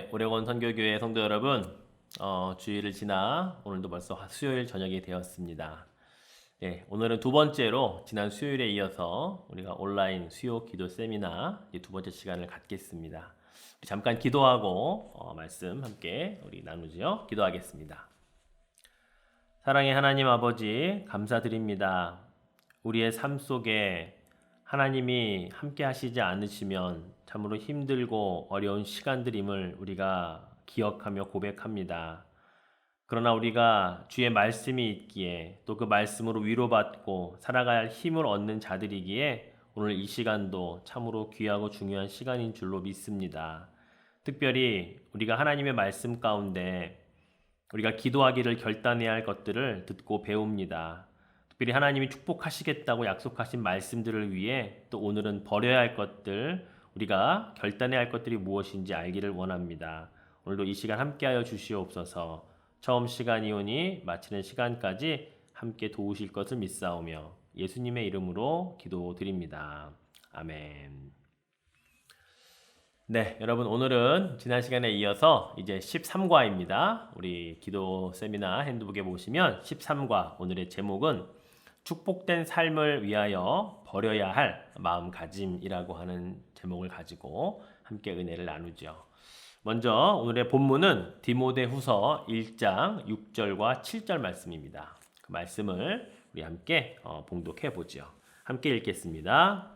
네, 오레곤 선교교회 성도 여러분, 주일을 지나 오늘도 벌써 수요일 저녁이 되었습니다. 네, 오늘은 두 번째로 지난 수요일에 이어서 우리가 온라인 수요 기도 세미나 두 번째 시간을 갖겠습니다. 우리 잠깐 기도하고 말씀 함께 우리 나누지요. 기도하겠습니다. 사랑의 하나님 아버지, 감사드립니다. 우리의 삶 속에 하나님이 함께 하시지 않으시면 참으로 힘들고 어려운 시간들임을 우리가 기억하며 고백합니다. 그러나 우리가 주의 말씀이 있기에 또 그 말씀으로 위로받고 살아갈 힘을 얻는 자들이기에 오늘 이 시간도 참으로 귀하고 중요한 시간인 줄로 믿습니다. 특별히 우리가 하나님의 말씀 가운데 우리가 기도하기를 결단해야 할 것들을 듣고 배웁니다. 특별히 하나님이 축복하시겠다고 약속하신 말씀들을 위해 또 오늘은 버려야 할 것들, 우리가 결단해야 할 것들이 무엇인지 알기를 원합니다. 오늘도 이 시간 함께하여 주시옵소서. 처음 시간이오니 마치는 시간까지 함께 도우실 것을 믿사오며 예수님의 이름으로 기도드립니다. 아멘. 네, 여러분 오늘은 지난 시간에 이어서 이제 13과입니다. 우리 기도 세미나 핸드북에 보시면 13과 오늘의 제목은 축복된 삶을 위하여 버려야 할 마음가짐이라고 하는 제목을 가지고 함께 은혜를 나누죠. 먼저 오늘의 본문은 디모데후서 1장 6절과 7절 말씀입니다. 그 말씀을 우리 함께 봉독해 보죠. 함께 읽겠습니다.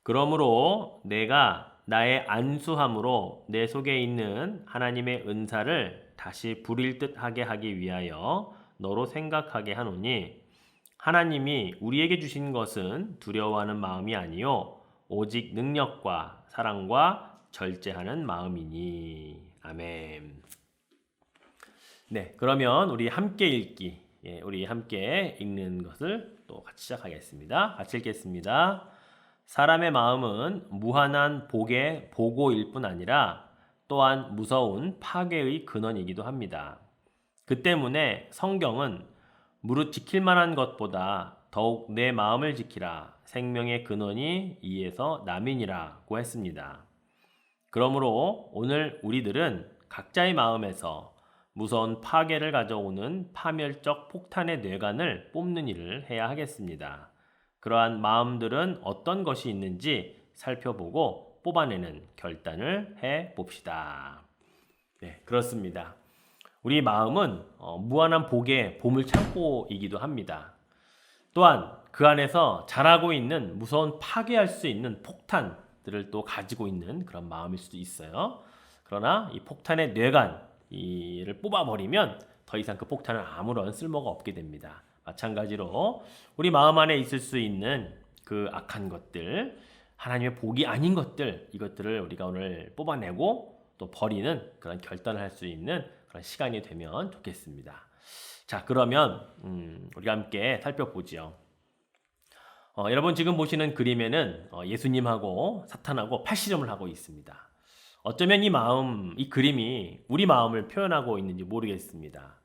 그러므로 내가 나의 안수함으로 내 속에 있는 하나님의 은사를 다시 부릴 듯하게 하기 위하여 너로 생각하게 하노니 하나님이 우리에게 주신 것은 두려워하는 마음이 아니요 오직 능력과 사랑과 절제하는 마음이니. 아멘. 네, 그러면 우리 함께 읽기, 우리 함께 읽는 것을 또 같이 시작하겠습니다. 같이 읽겠습니다. 사람의 마음은 무한한 복의 보고일 뿐 아니라 또한 무서운 파괴의 근원이기도 합니다. 그 때문에 성경은 무릇 지킬 만한 것보다 더욱 내 마음을 지키라. 생명의 근원이 이에서 남이니라고 했습니다. 그러므로 오늘 우리들은 각자의 마음에서 무서운 파괴를 가져오는 파멸적 폭탄의 뇌관을 뽑는 일을 해야 하겠습니다. 그러한 마음들은 어떤 것이 있는지 살펴보고 뽑아내는 결단을 해봅시다. 네, 그렇습니다. 우리 마음은 무한한 복의 보물창고이기도 합니다. 또한 그 안에서 자라고 있는 무서운 파괴할 수 있는 폭탄들을 또 가지고 있는 그런 마음일 수도 있어요. 그러나 이 폭탄의 뇌관을 뽑아버리면 더 이상 그 폭탄은 아무런 쓸모가 없게 됩니다. 마찬가지로 우리 마음 안에 있을 수 있는 그 악한 것들, 하나님의 복이 아닌 것들, 이것들을 우리가 오늘 뽑아내고 또 버리는 그런 결단을 할 수 있는 그런 시간이 되면 좋겠습니다. 자, 그러면 우리가 함께 살펴보죠. 여러분 지금 보시는 그림에는 예수님하고 사탄하고 팔씨름을 하고 있습니다. 어쩌면 이 그림이 우리 마음을 표현하고 있는지 모르겠습니다.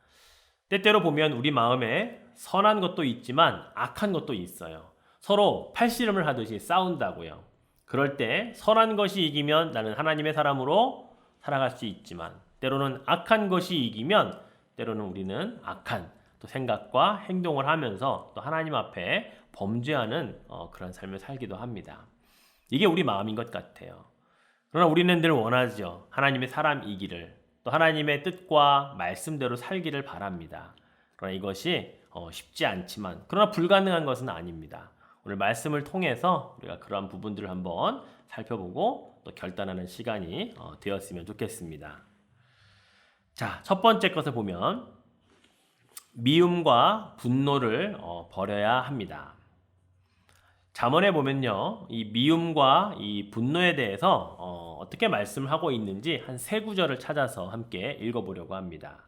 때때로 보면 우리 마음에 선한 것도 있지만 악한 것도 있어요. 서로 팔씨름을 하듯이 싸운다고요. 그럴 때 선한 것이 이기면 나는 하나님의 사람으로 살아갈 수 있지만 때로는 악한 것이 이기면 때로는 우리는 악한 또 생각과 행동을 하면서 또 하나님 앞에 범죄하는 그런 삶을 살기도 합니다. 이게 우리 마음인 것 같아요. 그러나 우리는 늘 원하죠. 하나님의 사람이기를, 또 하나님의 뜻과 말씀대로 살기를 바랍니다. 그러나 이것이 쉽지 않지만 그러나 불가능한 것은 아닙니다. 오늘 말씀을 통해서 우리가 그러한 부분들을 한번 살펴보고 또 결단하는 시간이 되었으면 좋겠습니다. 자, 첫 번째 것을 보면 미움과 분노를 버려야 합니다. 잠언에 보면요, 이 미움과 이 분노에 대해서 어떻게 말씀을 하고 있는지 한 세 구절을 찾아서 함께 읽어보려고 합니다.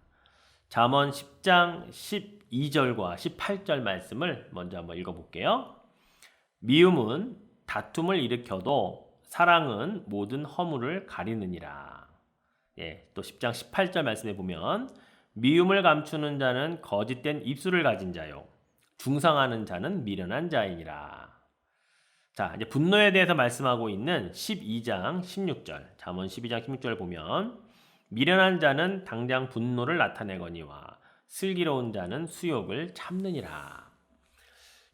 잠언 10장 12절과 18절 말씀을 먼저 한번 읽어볼게요. 미움은 다툼을 일으켜도 사랑은 모든 허물을 가리느니라. 또 10장 18절 말씀에 보면 미움을 감추는 자는 거짓된 입술을 가진 자요 중상하는 자는 미련한 자이니라. 자, 이제 분노에 대해서 말씀하고 있는 12장 16절 잠언 12장 16절을 보면 미련한 자는 당장 분노를 나타내거니와 슬기로운 자는 수욕을 참느니라.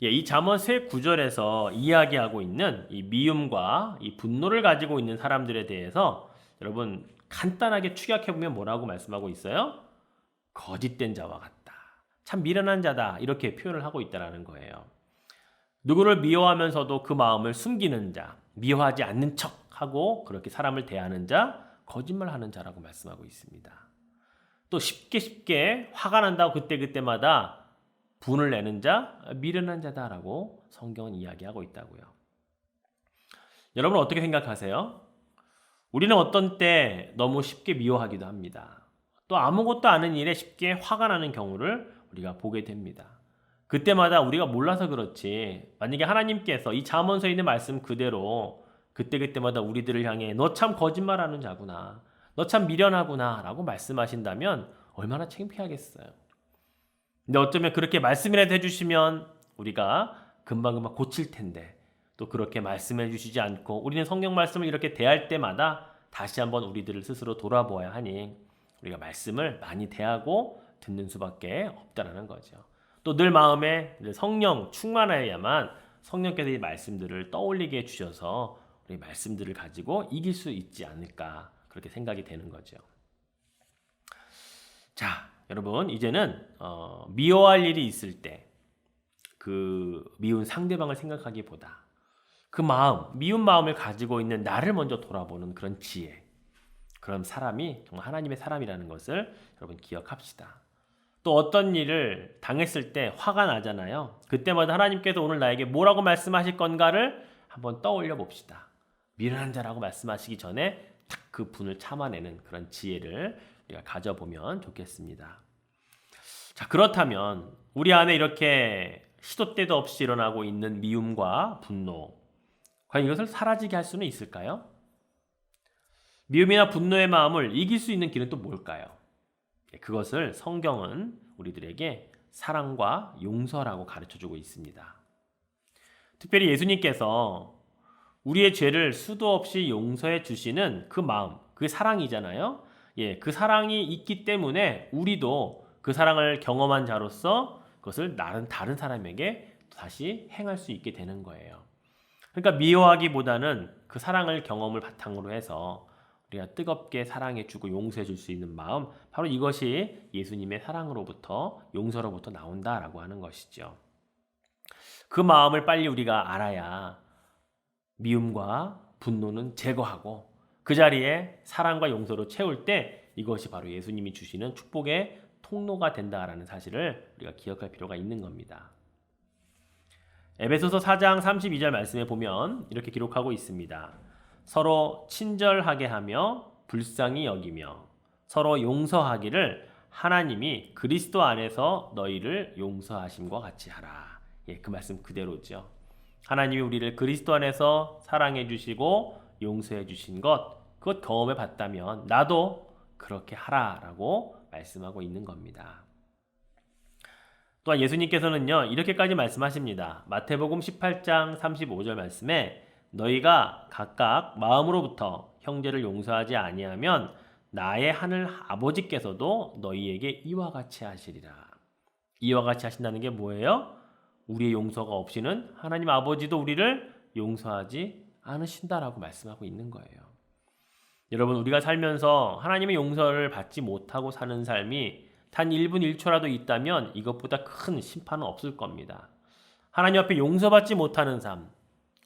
예, 이 잠언 세 구절에서 이야기하고 있는 이 미움과 이 분노를 가지고 있는 사람들에 대해서 여러분 간단하게 축약해보면 뭐라고 말씀하고 있어요? 거짓된 자와 같다. 참 미련한 자다. 이렇게 표현을 하고 있다는 거예요. 누구를 미워하면서도 그 마음을 숨기는 자, 미워하지 않는 척하고 그렇게 사람을 대하는 자, 거짓말하는 자라고 말씀하고 있습니다. 또 쉽게 화가 난다고 그때마다 분을 내는 자, 미련한 자다라고 성경은 이야기하고 있다고요. 여러분 어떻게 생각하세요? 우리는 어떤 때 너무 쉽게 미워하기도 합니다. 또 아무것도 아닌 일에 쉽게 화가 나는 경우를 우리가 보게 됩니다. 그때마다 우리가 몰라서 그렇지, 만약에 하나님께서 이 잠언서에 있는 말씀 그대로 그때마다 우리들을 향해 너 참 거짓말하는 자구나, 너 참 미련하구나 라고 말씀하신다면 얼마나 창피하겠어요. 근데 어쩌면 그렇게 말씀이라도 해주시면 우리가 금방금방 고칠 텐데, 또 그렇게 말씀해 주시지 않고 우리는 성경 말씀을 이렇게 대할 때마다 다시 한번 우리들을 스스로 돌아보아야 하니 우리가 말씀을 많이 대하고 듣는 수밖에 없다는 거죠. 또 늘 마음에 성령 충만하여야만 성령께서 이 말씀들을 떠올리게 해주셔서 우리 말씀들을 가지고 이길 수 있지 않을까, 그렇게 생각이 되는 거죠. 자, 여러분 이제는 미워할 일이 있을 때 그 미운 상대방을 생각하기보다 그 마음, 미운 마음을 가지고 있는 나를 먼저 돌아보는 그런 지혜, 그런 사람이 정말 하나님의 사람이라는 것을 여러분 기억합시다. 또 어떤 일을 당했을 때 화가 나잖아요. 그때마다 하나님께서 오늘 나에게 뭐라고 말씀하실 건가를 한번 떠올려 봅시다. 미련한 자라고 말씀하시기 전에 딱 그 분을 참아내는 그런 지혜를 우리가 가져보면 좋겠습니다. 자, 그렇다면 우리 안에 이렇게 시도 때도 없이 일어나고 있는 미움과 분노, 과연 이것을 사라지게 할 수는 있을까요? 미움이나 분노의 마음을 이길 수 있는 길은 또 뭘까요? 그것을 성경은 우리들에게 사랑과 용서라고 가르쳐주고 있습니다. 특별히 예수님께서 우리의 죄를 수도 없이 용서해 주시는 그 마음, 그 사랑이잖아요. 예, 그 사랑이 있기 때문에 우리도 그 사랑을 경험한 자로서 그것을 다른 사람에게 다시 행할 수 있게 되는 거예요. 그러니까 미워하기보다는 그 사랑을 경험을 바탕으로 해서 우리가 뜨겁게 사랑해주고 용서해줄 수 있는 마음, 바로 이것이 예수님의 사랑으로부터, 용서로부터 나온다라고 하는 것이죠. 그 마음을 빨리 우리가 알아야 미움과 분노는 제거하고 그 자리에 사랑과 용서로 채울 때 이것이 바로 예수님이 주시는 축복의 통로가 된다라는 사실을 우리가 기억할 필요가 있는 겁니다. 에베소서 4장 32절 말씀에 보면 이렇게 기록하고 있습니다. 서로 친절하게 하며 불쌍히 여기며 서로 용서하기를 하나님이 그리스도 안에서 너희를 용서하심과 같이 하라. 예, 그 말씀 그대로죠. 하나님이 우리를 그리스도 안에서 사랑해 주시고 용서해 주신 그것 경험해 봤다면 나도 그렇게 하라라고 말씀하고 있는 겁니다. 또한 예수님께서는요, 이렇게까지 말씀하십니다. 마태복음 18장 35절 말씀에 너희가 각각 마음으로부터 형제를 용서하지 아니하면 나의 하늘 아버지께서도 너희에게 이와 같이 하시리라. 이와 같이 하신다는 게 뭐예요? 우리의 용서가 없이는 하나님 아버지도 우리를 용서하지 않으신다라고 말씀하고 있는 거예요. 여러분, 우리가 살면서 하나님의 용서를 받지 못하고 사는 삶이 단 1분 1초라도 있다면 이것보다 큰 심판은 없을 겁니다. 하나님 앞에 용서받지 못하는 삶,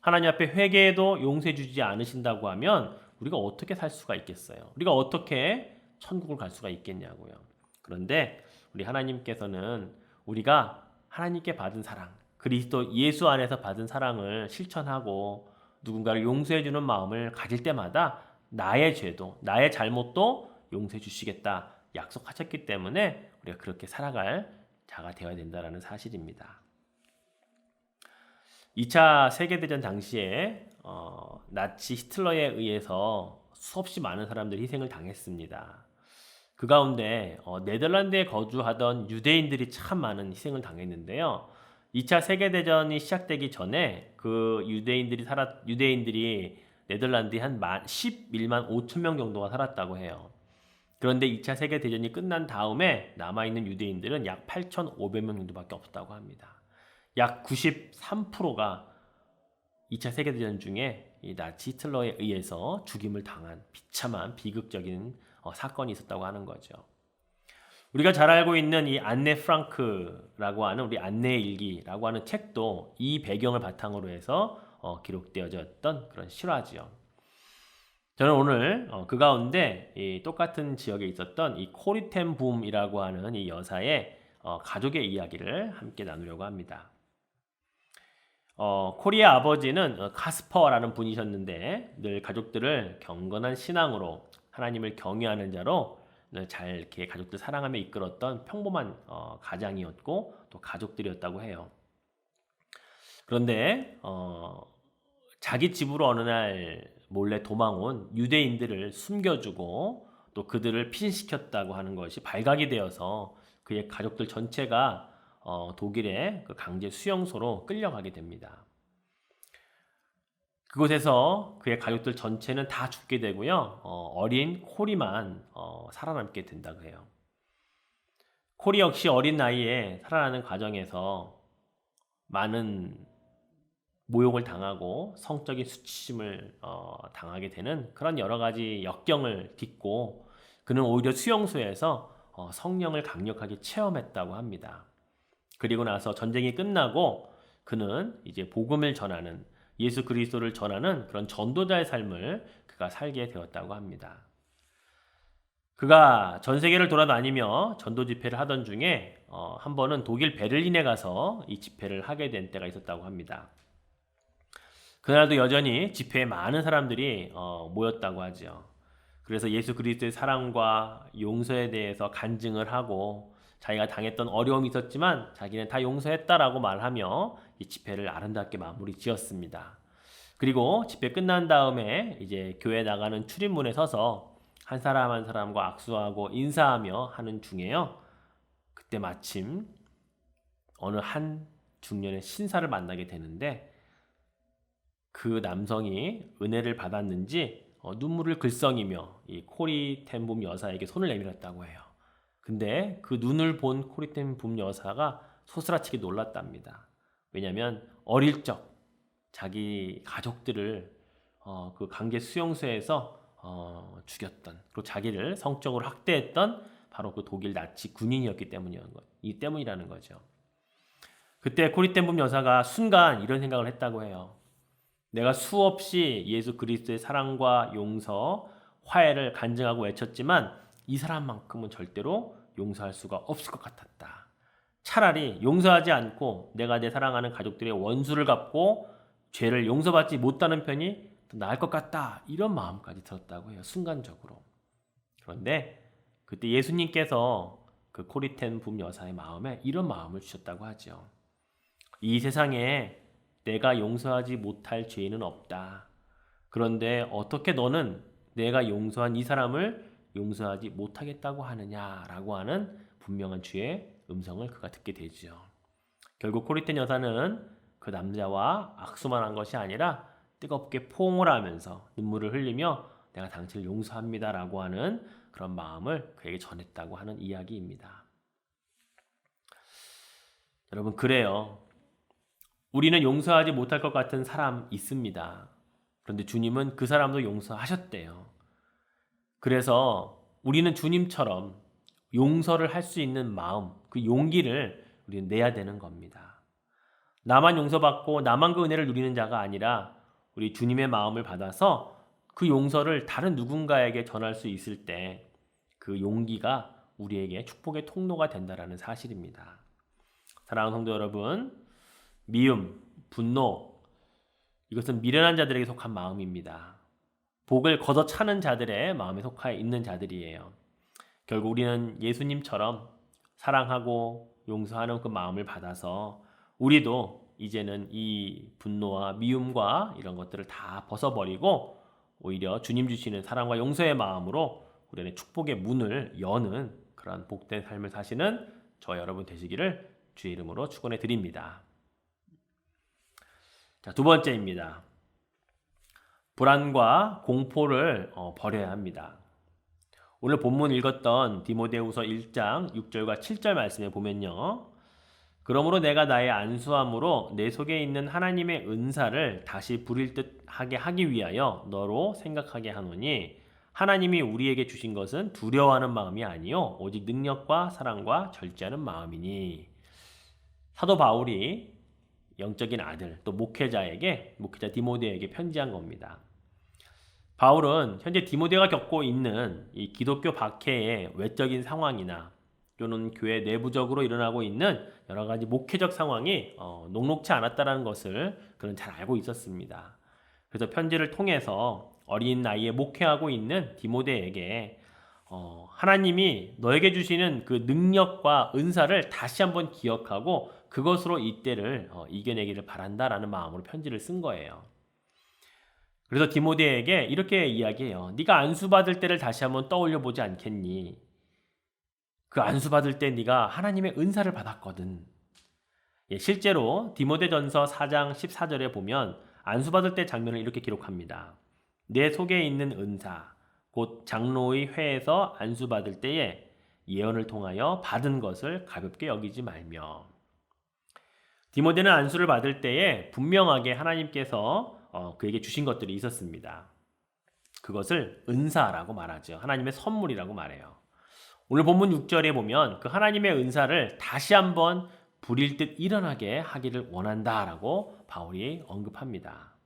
하나님 앞에 회개해도 용서해 주지 않으신다고 하면 우리가 어떻게 살 수가 있겠어요? 우리가 어떻게 천국을 갈 수가 있겠냐고요. 그런데 우리 하나님께서는 우리가 하나님께 받은 사랑, 그리스도 예수 안에서 받은 사랑을 실천하고 누군가를 용서해 주는 마음을 가질 때마다 나의 죄도, 나의 잘못도 용서해 주시겠다 약속하셨기 때문에 우리가 그렇게 살아갈 자가 되어야 된다는 사실입니다. 2차 세계대전 당시에 나치 히틀러에 의해서 수없이 많은 사람들이 희생을 당했습니다. 그 가운데 네덜란드에 거주하던 유대인들이 참 많은 희생을 당했는데요. 2차 세계대전이 시작되기 전에 그 유대인들이 네덜란드에 한 11만 5천 명 정도가 살았다고 해요. 그런데 2차 세계대전이 끝난 다음에 남아있는 유대인들은 약 8,500명 정도밖에 없었다고 합니다. 약 93%가 2차 세계대전 중에 이 나치 히틀러에 의해서 죽임을 당한 비참한 비극적인 사건이 있었다고 하는 거죠. 우리가 잘 알고 있는 이 안네 프랑크라고 하는 우리 안네의 일기라고 하는 책도 이 배경을 바탕으로 해서 기록되어졌던 그런 실화지요. 저는 오늘 그 가운데 이 똑같은 지역에 있었던 이 코리텐 붐이라고 하는 이 여사의 가족의 이야기를 함께 나누려고 합니다. 코리의 아버지는 카스퍼라는 분이셨는데 늘 가족들을 경건한 신앙으로 하나님을 경외하는 자로 잘 이렇게 가족들 사랑하며 이끌었던 평범한 가장이었고 또 가족들이었다고 해요. 그런데 자기 집으로 어느 날 몰래 도망온 유대인들을 숨겨주고 또 그들을 피신시켰다고 하는 것이 발각이 되어서 그의 가족들 전체가 독일의 그 강제 수용소로 끌려가게 됩니다. 그곳에서 그의 가족들 전체는 다 죽게 되고요. 어린 코리만 살아남게 된다고 해요. 코리 역시 어린 나이에 살아나는 과정에서 많은 모욕을 당하고 성적인 수치심을 당하게 되는 그런 여러 가지 역경을 딛고 그는 오히려 수용소에서 성령을 강력하게 체험했다고 합니다. 그리고 나서 전쟁이 끝나고 그는 이제 복음을 전하는 예수 그리스도를 전하는 그런 전도자의 삶을 그가 살게 되었다고 합니다. 그가 전 세계를 돌아다니며 전도 집회를 하던 중에 한 번은 독일 베를린에 가서 이 집회를 하게 된 때가 있었다고 합니다. 그날도 여전히 집회에 많은 사람들이 모였다고 하죠. 그래서 예수 그리스도의 사랑과 용서에 대해서 간증을 하고 자기가 당했던 어려움이 있었지만 자기는 다 용서했다라고 말하며 이 집회를 아름답게 마무리 지었습니다. 그리고 집회 끝난 다음에 이제 교회 나가는 출입문에 서서 한 사람 한 사람과 악수하고 인사하며 하는 중에요. 그때 마침 어느 한 중년의 신사를 만나게 되는데 그 남성이 은혜를 받았는지 눈물을 글썽이며 이 코리텐붐 여사에게 손을 내밀었다고 해요. 근데 그 눈을 본 코리텐붐 여사가 소스라치게 놀랐답니다. 왜냐하면 어릴 적 자기 가족들을 그 강제 수용소에서 죽였던 그리고 자기를 성적으로 학대했던 바로 그 독일 나치 군인이었기 때문이라는 거죠. 그때 코리텐붐 여사가 순간 이런 생각을 했다고 해요. 내가 수없이 예수 그리스도의 사랑과 용서, 화해를 간증하고 외쳤지만 이 사람만큼은 절대로 용서할 수가 없을 것 같았다. 차라리 용서하지 않고 내가 내 사랑하는 가족들의 원수를 갚고 죄를 용서받지 못하는 편이 더 나을 것 같다. 이런 마음까지 들었다고 해요. 순간적으로. 그런데 그때 예수님께서 그 코리텐붐 여사의 마음에 이런 마음을 주셨다고 하죠. 이 세상에 내가 용서하지 못할 죄인은 없다. 그런데 어떻게 너는 내가 용서한 이 사람을 용서하지 못하겠다고 하느냐라고 하는 분명한 주의 음성을 그가 듣게 되죠. 결국 코리텐 여사는 그 남자와 악수만 한 것이 아니라 뜨겁게 포옹을 하면서 눈물을 흘리며 내가 당신을 용서합니다라고 하는 그런 마음을 그에게 전했다고 하는 이야기입니다. 여러분, 그래요. 우리는 용서하지 못할 것 같은 사람 있습니다. 그런데 주님은 그 사람도 용서하셨대요. 그래서 우리는 주님처럼 용서를 할 수 있는 마음, 그 용기를 우리는 내야 되는 겁니다. 나만 용서받고 나만 그 은혜를 누리는 자가 아니라 우리 주님의 마음을 받아서 그 용서를 다른 누군가에게 전할 수 있을 때 그 용기가 우리에게 축복의 통로가 된다는 사실입니다. 사랑하는 성도 여러분, 미움, 분노, 이것은 미련한 자들에게 속한 마음입니다. 복을 걷어차는 자들의 마음에 속하 있는 자들이에요. 결국 우리는 예수님처럼 사랑하고 용서하는 그 마음을 받아서 우리도 이제는 이 분노와 미움과 이런 것들을 다 벗어버리고 오히려 주님 주시는 사랑과 용서의 마음으로 우리는 축복의 문을 여는 그러한 복된 삶을 사시는 저 여러분 되시기를 주의 이름으로 축원해 드립니다. 자, 두 번째입니다. 불안과 공포를 버려야 합니다. 오늘 본문 읽었던 디모데후서 1장 6절과 7절 말씀에 보면요. 그러므로 내가 나의 안수함으로 내 속에 있는 하나님의 은사를 다시 부릴 듯하게 하기 위하여 너로 생각하게 하노니 하나님이 우리에게 주신 것은 두려워하는 마음이 아니요 오직 능력과 사랑과 절제하는 마음이니. 사도 바울이 영적인 아들 또 목회자 디모데에게 편지한 겁니다. 바울은 현재 디모데가 겪고 있는 이 기독교 박해의 외적인 상황이나 또는 교회 내부적으로 일어나고 있는 여러 가지 목회적 상황이 녹록치 않았다는 것을 그는 잘 알고 있었습니다. 그래서 편지를 통해서 어린 나이에 목회하고 있는 디모데에게 하나님이 너에게 주시는 그 능력과 은사를 다시 한번 기억하고 그것으로 이 때를 이겨내기를 바란다라는 마음으로 편지를 쓴 거예요. 그래서 디모데에게 이렇게 이야기해요. 네가 안수받을 때를 다시 한번 떠올려 보지 않겠니? 그 안수받을 때 네가 하나님의 은사를 받았거든. 실제로 디모데전서 4장 14절에 보면 안수받을 때 장면을 이렇게 기록합니다. 내 속에 있는 은사, 곧 장로의 회에서 안수받을 때에 예언을 통하여 받은 것을 가볍게 여기지 말며. 디모데는 안수를 받을 때에 분명하게 하나님께서 그에게 주신 것들이 있었습니다. 그것을 은사라고 말하죠. 하나님의 선물이라고 말해요. 오늘 본문 6절에 보면 그 하나님의 은사를 다시 한번 부릴 듯 일어나게 하기를 원한다라고 바울이 언급합니다.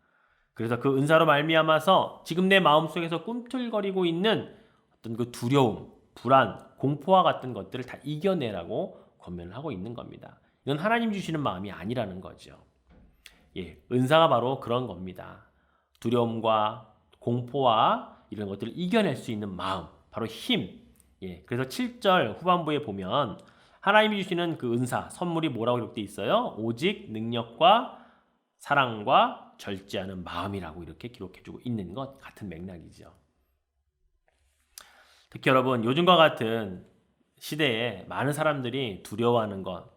그래서 그 은사로 말미암아서 지금 내 마음속에서 꿈틀거리고 있는 어떤 그 두려움, 불안, 공포와 같은 것들을 다 이겨내라고 권면을 하고 있는 겁니다. 이건 하나님 주시는 마음이 아니라는 거죠. 은사가 바로 그런 겁니다. 두려움과 공포와 이런 것들을 이겨낼 수 있는 마음, 바로 힘. 그래서 7절 후반부에 보면 하나님이 주시는 그 은사, 선물이 뭐라고 기록되어 있어요? 오직 능력과 사랑과 절제하는 마음이라고 이렇게 기록해주고 있는 것 같은 맥락이죠. 특히 여러분, 요즘과 같은 시대에 많은 사람들이 두려워하는 것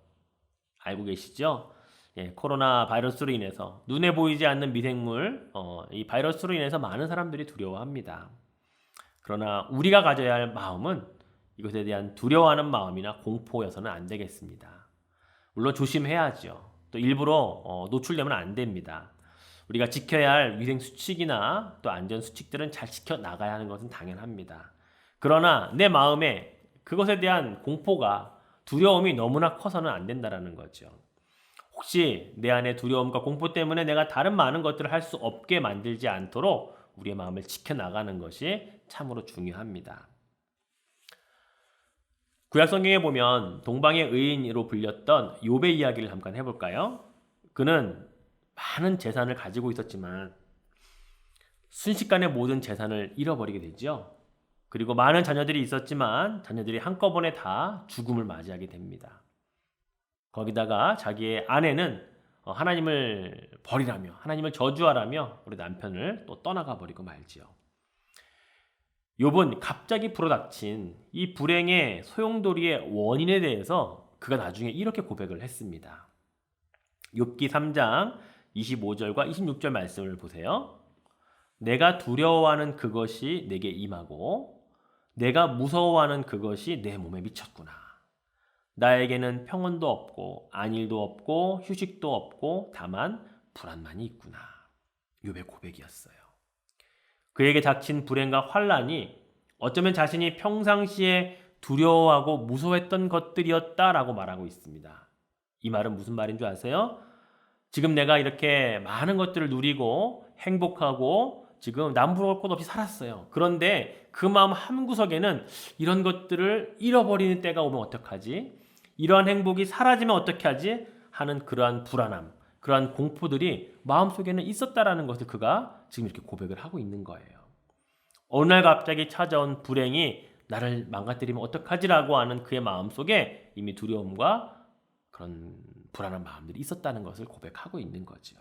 알고 계시죠? 코로나 바이러스로 인해서 눈에 보이지 않는 미생물, 이 바이러스로 인해서 많은 사람들이 두려워합니다. 그러나 우리가 가져야 할 마음은 이것에 대한 두려워하는 마음이나 공포여서는 안 되겠습니다. 물론 조심해야죠. 또 일부러 노출되면 안 됩니다. 우리가 지켜야 할 위생 수칙이나 또 안전 수칙들은 잘 지켜 나가야 하는 것은 당연합니다. 그러나 내 마음에 그것에 대한 공포가 두려움이 너무나 커서는 안 된다는 거죠. 혹시 내 안에 두려움과 공포 때문에 내가 다른 많은 것들을 할 수 없게 만들지 않도록 우리의 마음을 지켜나가는 것이 참으로 중요합니다. 구약 성경에 보면 동방의 의인으로 불렸던 욥의 이야기를 잠깐 해볼까요? 그는 많은 재산을 가지고 있었지만 순식간에 모든 재산을 잃어버리게 되죠. 그리고 많은 자녀들이 있었지만 자녀들이 한꺼번에 다 죽음을 맞이하게 됩니다. 거기다가 자기의 아내는 하나님을 버리라며 하나님을 저주하라며 우리 남편을 또 떠나가 버리고 말지요. 욥은 갑자기 불어닥친 이 불행의 소용돌이의 원인에 대해서 그가 나중에 이렇게 고백을 했습니다. 욥기 3장 25절과 26절 말씀을 보세요. 내가 두려워하는 그것이 내게 임하고 내가 무서워하는 그것이 내 몸에 미쳤구나. 나에게는 평온도 없고 안일도 없고 휴식도 없고 다만 불안만이 있구나. 욥의 고백이었어요. 그에게 닥친 불행과 환난이 어쩌면 자신이 평상시에 두려워하고 무서워했던 것들이었다라고 말하고 있습니다. 이 말은 무슨 말인 줄 아세요? 지금 내가 이렇게 많은 것들을 누리고 행복하고 지금 남부러울 것 없이 살았어요. 그런데 그 마음 한구석에는 이런 것들을 잃어버리는 때가 오면 어떡하지? 이러한 행복이 사라지면 어떻게 하지? 하는 그러한 불안함, 그러한 공포들이 마음속에는 있었다라는 것을 그가 지금 이렇게 고백을 하고 있는 거예요. 어느 날 갑자기 찾아온 불행이 나를 망가뜨리면 어떡하지라고 하는 그의 마음속에 이미 두려움과 그런 불안한 마음들이 있었다는 것을 고백하고 있는 거죠.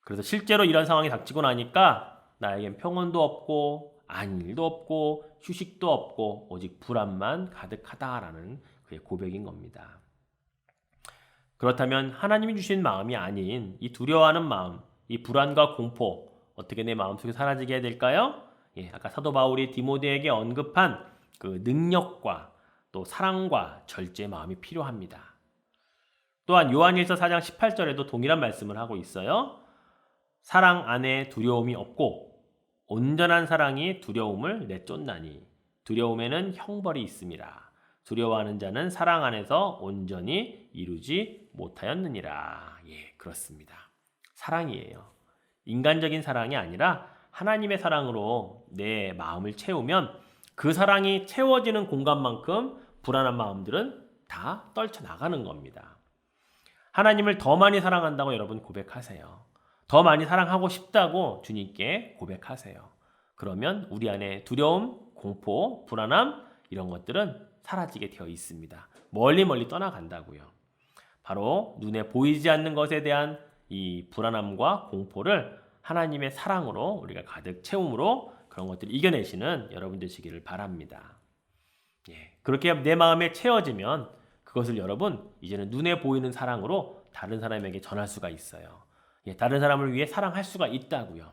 그래서 실제로 이런 상황이 닥치고 나니까 나에겐 평온도 없고 안일도 없고 휴식도 없고 오직 불안만 가득하다라는 그의 고백인 겁니다. 그렇다면 하나님이 주신 마음이 아닌 이 두려워하는 마음, 이 불안과 공포 어떻게 내 마음속에 사라지게 해야 될까요? 아까 사도 바울이 디모데에게 언급한 그 능력과 또 사랑과 절제의 마음이 필요합니다. 또한 요한일서 4장 18절에도 동일한 말씀을 하고 있어요. 사랑 안에 두려움이 없고 온전한 사랑이 두려움을 내쫓나니 두려움에는 형벌이 있음이라. 두려워하는 자는 사랑 안에서 온전히 이루지 못하였느니라. 그렇습니다. 사랑이에요. 인간적인 사랑이 아니라 하나님의 사랑으로 내 마음을 채우면 그 사랑이 채워지는 공간만큼 불안한 마음들은 다 떨쳐나가는 겁니다. 하나님을 더 많이 사랑한다고 여러분 고백하세요. 더 많이 사랑하고 싶다고 주님께 고백하세요. 그러면 우리 안에 두려움, 공포, 불안함 이런 것들은 사라지게 되어 있습니다. 멀리 떠나간다고요. 바로 눈에 보이지 않는 것에 대한 이 불안함과 공포를 하나님의 사랑으로 우리가 가득 채움으로 그런 것들을 이겨내시는 여러분 되시기를 바랍니다. 그렇게 내 마음에 채워지면 그것을 여러분 이제는 눈에 보이는 사랑으로 다른 사람에게 전할 수가 있어요. 다른 사람을 위해 사랑할 수가 있다고요.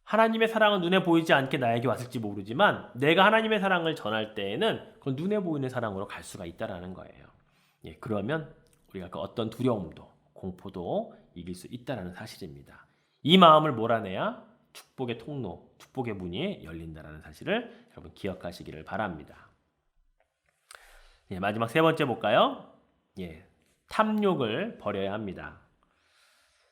하나님의 사랑은 눈에 보이지 않게 나에게 왔을지 모르지만 내가 하나님의 사랑을 전할 때에는 그 눈에 보이는 사랑으로 갈 수가 있다라는 거예요. 그러면 우리가 그 어떤 두려움도 공포도 이길 수 있다라는 사실입니다. 이 마음을 몰아내야 축복의 통로, 축복의 문이 열린다라는 사실을 여러분 기억하시기를 바랍니다. 마지막 세 번째 볼까요? 탐욕을 버려야 합니다.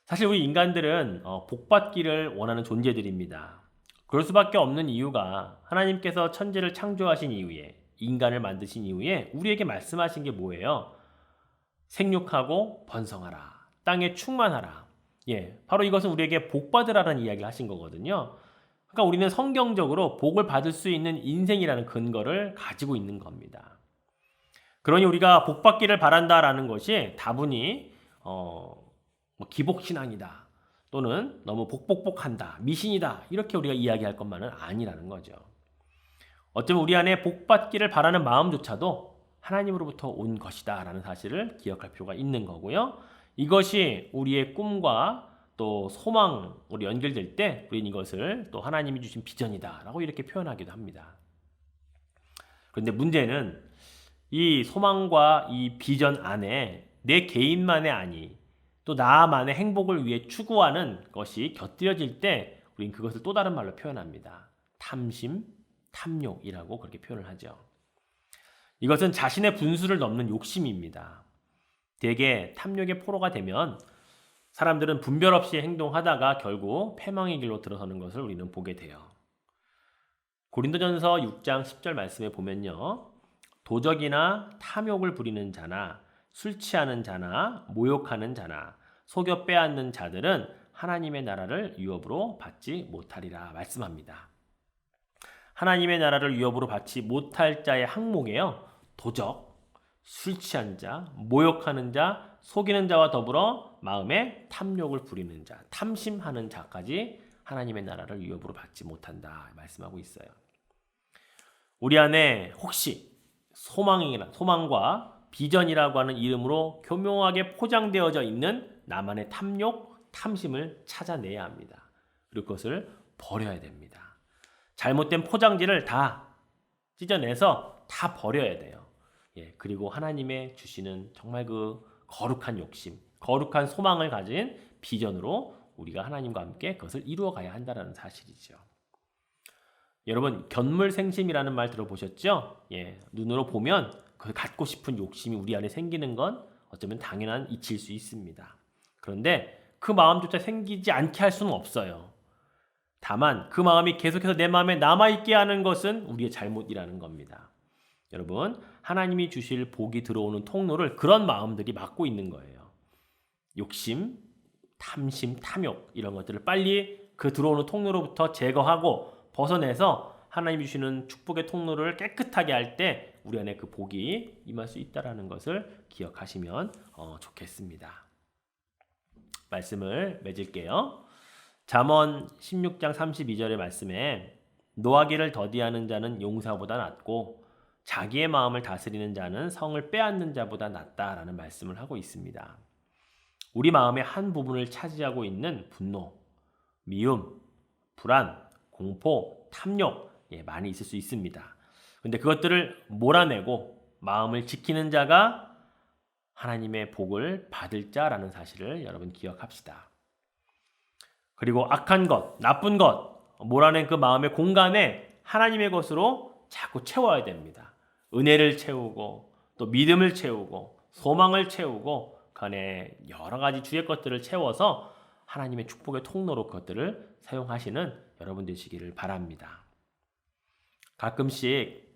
사실 우리 인간들은 복받기를 원하는 존재들입니다. 그럴 수밖에 없는 이유가 하나님께서 천지를 창조하신 이후에 인간을 만드신 이후에 우리에게 말씀하신 게 뭐예요? 생육하고 번성하라. 땅에 충만하라. 바로 이것은 우리에게 복 받으라는 이야기를 하신 거거든요. 그러니까 우리는 성경적으로 복을 받을 수 있는 인생이라는 근거를 가지고 있는 겁니다. 그러니 우리가 복 받기를 바란다라는 것이 다분히 기복신앙이다 또는 너무 복복복한다 미신이다 이렇게 우리가 이야기할 것만은 아니라는 거죠. 어쩌면 우리 안에 복 받기를 바라는 마음조차도 하나님으로부터 온 것이다 라는 사실을 기억할 필요가 있는 거고요. 이것이 우리의 꿈과 또 소망으로 연결될 때 우리는 이것을 또 하나님이 주신 비전이다 라고 이렇게 표현하기도 합니다. 그런데 문제는 이 소망과 이 비전 안에 내 개인만의 아니 또 나만의 행복을 위해 추구하는 것이 곁들여질 때 우린 그것을 또 다른 말로 표현합니다. 탐심, 탐욕이라고 그렇게 표현을 하죠. 이것은 자신의 분수를 넘는 욕심입니다. 대개 탐욕의 포로가 되면 사람들은 분별 없이 행동하다가 결국 패망의 길로 들어서는 것을 우리는 보게 돼요. 고린도전서 6장 10절 말씀에 보면요. 도적이나 탐욕을 부리는 자나 술 취하는 자나 모욕하는 자나 속여 빼앗는 자들은 하나님의 나라를 유업으로 받지 못하리라 말씀합니다. 하나님의 나라를 유업으로 받지 못할 자의 항목에요. 도적, 술 취한 자, 모욕하는 자, 속이는 자와 더불어 마음에 탐욕을 부리는 자, 탐심하는 자까지 하나님의 나라를 유업으로 받지 못한다 말씀하고 있어요. 우리 안에 혹시 소망과 비전이라고 하는 이름으로 교묘하게 포장되어져 있는 나만의 탐욕, 탐심을 찾아내야 합니다. 그리고 그것을 버려야 됩니다. 잘못된 포장지를 다 찢어내서 다 버려야 돼요. 그리고 하나님의 주시는 정말 그 거룩한 욕심, 거룩한 소망을 가진 비전으로 우리가 하나님과 함께 그것을 이루어가야 한다는 사실이죠. 여러분 견물생심이라는 말 들어보셨죠? 눈으로 보면 그 갖고 싶은 욕심이 우리 안에 생기는 건 어쩌면 당연한 이치일 수 있습니다. 그런데 그 마음조차 생기지 않게 할 수는 없어요. 다만 그 마음이 계속해서 내 마음에 남아있게 하는 것은 우리의 잘못이라는 겁니다. 여러분 하나님이 주실 복이 들어오는 통로를 그런 마음들이 막고 있는 거예요. 욕심, 탐심, 탐욕 이런 것들을 빨리 그 들어오는 통로로부터 제거하고 벗어내서 하나님이 주시는 축복의 통로를 깨끗하게 할 때 우리 안에 그 복이 임할 수 있다는 것을 기억하시면 좋겠습니다. 말씀을 맺을게요. 잠언 16장 32절의 말씀에 노하기를 더디하는 자는 용사보다 낫고 자기의 마음을 다스리는 자는 성을 빼앗는 자보다 낫다라는 말씀을 하고 있습니다. 우리 마음의 한 부분을 차지하고 있는 분노, 미움, 불안, 공포, 탐욕 많이 있을 수 있습니다. 근데 그것들을 몰아내고 마음을 지키는 자가 하나님의 복을 받을 자라는 사실을 여러분 기억합시다. 그리고 악한 것, 나쁜 것 몰아낸 그 마음의 공간에 하나님의 것으로 자꾸 채워야 됩니다. 은혜를 채우고 또 믿음을 채우고 소망을 채우고 그 안에 여러 가지 주의 것들을 채워서 하나님의 축복의 통로로 그것들을 사용하시는 여러분 되시기를 바랍니다. 가끔씩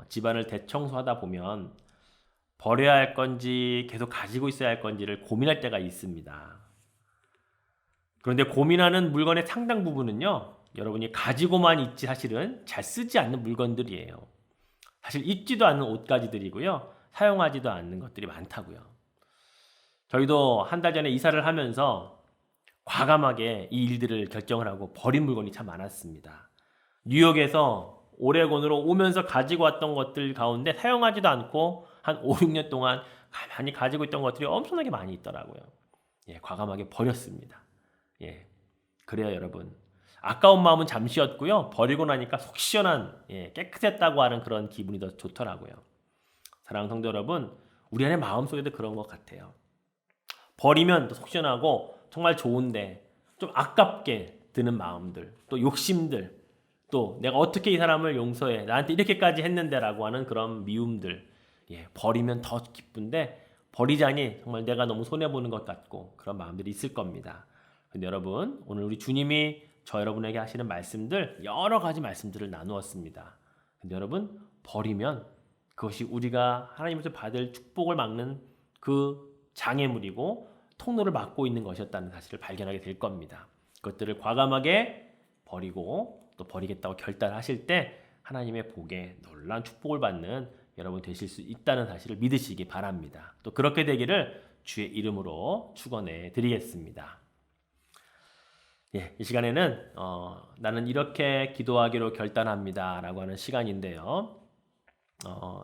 집안을 대청소하다 보면 버려야 할 건지 계속 가지고 있어야 할 건지를 고민할 때가 있습니다. 그런데 고민하는 물건의 상당 부분은요, 여러분이 가지고만 있지 사실은 잘 쓰지 않는 물건들이에요. 사실 입지도 않는 옷가지들이고요, 사용하지도 않는 것들이 많다고요. 저희도 한 달 전에 이사를 하면서 과감하게 이 일들을 결정을 하고 버린 물건이 참 많았습니다. 뉴욕에서 오레곤으로 오면서 가지고 왔던 것들 가운데 사용하지도 않고 한 5, 6년 동안 가만히 가지고 있던 것들이 엄청나게 많이 있더라고요. 과감하게 버렸습니다. 그래요, 여러분. 아까운 마음은 잠시였고요. 버리고 나니까 속 시원한, 깨끗했다고 하는 그런 기분이 더 좋더라고요. 사랑하는 성도 여러분, 우리 안에 마음속에도 그런 것 같아요. 버리면 또 속 시원하고 정말 좋은데 좀 아깝게 드는 마음들, 또 욕심들, 또 내가 어떻게 이 사람을 용서해, 나한테 이렇게까지 했는데 라고 하는 그런 미움들, 버리면 더 기쁜데 버리자니 정말 내가 너무 손해보는 것 같고 그런 마음들이 있을 겁니다. 근데 여러분, 오늘 우리 주님이 저 여러분에게 하시는 말씀들, 여러 가지 말씀들을 나누었습니다. 근데 여러분, 버리면 그것이 우리가 하나님께서 받을 축복을 막는 그 장애물이고 통로를 막고 있는 것이었다는 사실을 발견하게 될 겁니다. 그것들을 과감하게 버리고 또 버리겠다고 결단하실 때 하나님의 복에 놀라운 축복을 받는 여러분 되실 수 있다는 사실을 믿으시기 바랍니다. 또 그렇게 되기를 주의 이름으로 축원해 드리겠습니다. 이 시간에는 나는 이렇게 기도하기로 결단합니다 라고 하는 시간인데요.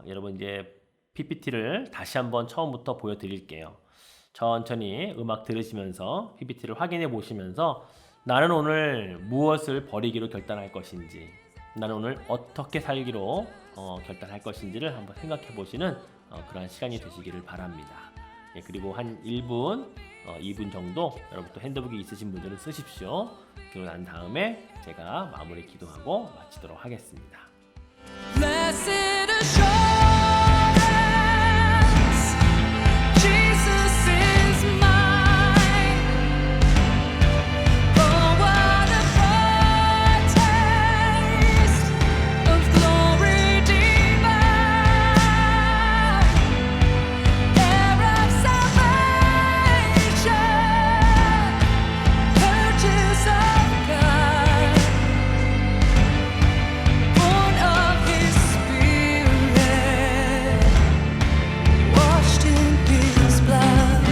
여러분 이제 PPT를 다시 한번 처음부터 보여드릴게요. 천천히 음악 들으시면서 PPT를 확인해 보시면서 나는 오늘 무엇을 버리기로 결단할 것인지, 나는 오늘 어떻게 살기로 결단할 것인지를 한번 생각해 보시는 그런 시간이 되시기를 바랍니다. 그리고 한 1분, 2분 정도 여러분 또 핸드북이 있으신 분들은 쓰십시오. 그러고 난 다음에 제가 마무리 기도하고 마치도록 하겠습니다. Blessed assurance, Jesus is mine. Oh, what a foretaste of glory divine, heir of salvation, purchase of God, born of His Spirit, washed in His blood.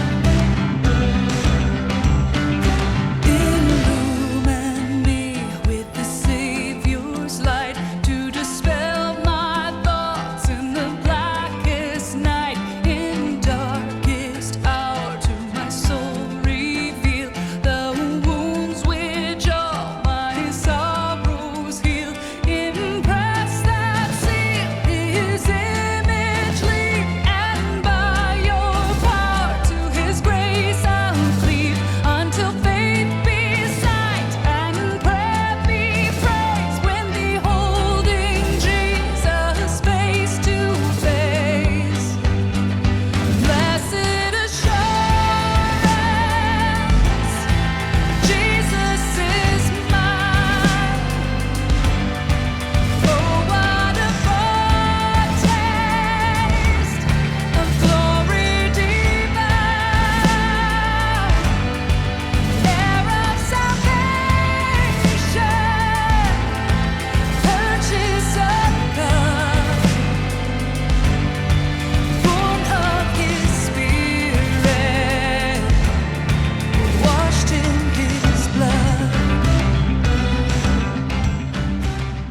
Illumine me with the Savior's light to dispel my thoughts in the blackest night. In darkest hour to my soul reveal the wounds which all my sorrows heal. Impress that seal His image leave, and by your power to His grace I'll cleave, until faith be sight and prayer be praise, when beholding Jesus face to face. Blessed assurance, Jesus is mine. Oh, what a foretaste of glory divine, heir of salvation, purchase of God, born of His Spirit, washed in His blood.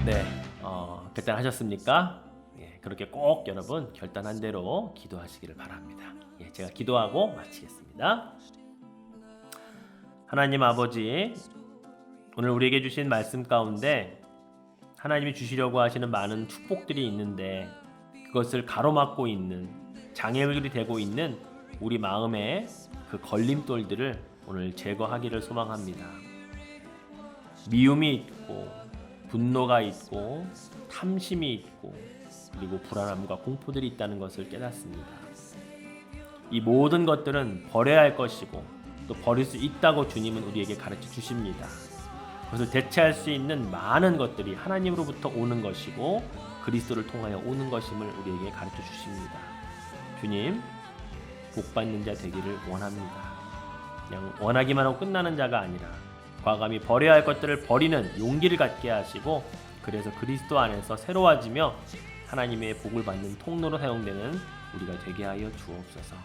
네, 결단하셨습니까? 그렇게 꼭 여러분 결단한 대로 기도하시기를 바랍니다. 제가 기도하고 마치겠습니다. 하나님 아버지, 오늘 우리에게 주신 말씀 가운데 하나님이 주시려고 하시는 많은 축복들이 있는데 그것을 가로막고 있는 장애물이 되고 있는 우리 마음의 그 걸림돌들을 오늘 제거하기를 소망합니다. 미움이 있고 분노가 있고 탐심이 있고 그리고 불안함과 공포들이 있다는 것을 깨닫습니다. 이 모든 것들은 버려야 할 것이고 또 버릴 수 있다고 주님은 우리에게 가르쳐 주십니다. 그것을 대체할 수 있는 많은 것들이 하나님으로부터 오는 것이고 그리스도를 통하여 오는 것임을 우리에게 가르쳐 주십니다. 주님, 복 받는 자 되기를 원합니다. 그냥 원하기만 하고 끝나는 자가 아니라 과감히 버려야 할 것들을 버리는 용기를 갖게 하시고 그래서 그리스도 안에서 새로워지며 하나님의 복을 받는 통로로 사용되는 우리가 되게 하여 주옵소서.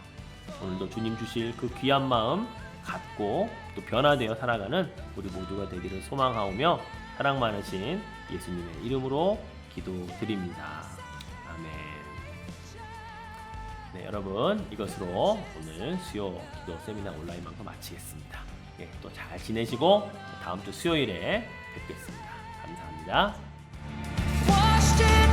오늘도 주님 주실 그 귀한 마음 갖고 또 변화되어 살아가는 우리 모두가 되기를 소망하오며 사랑 많으신 예수님의 이름으로 기도드립니다. 아멘. 네, 여러분 이것으로 오늘 수요 기도 세미나 온라인 방송 마치겠습니다. 네, 또 잘 지내시고 다음 주 수요일에 뵙겠습니다. 감사합니다. Washed in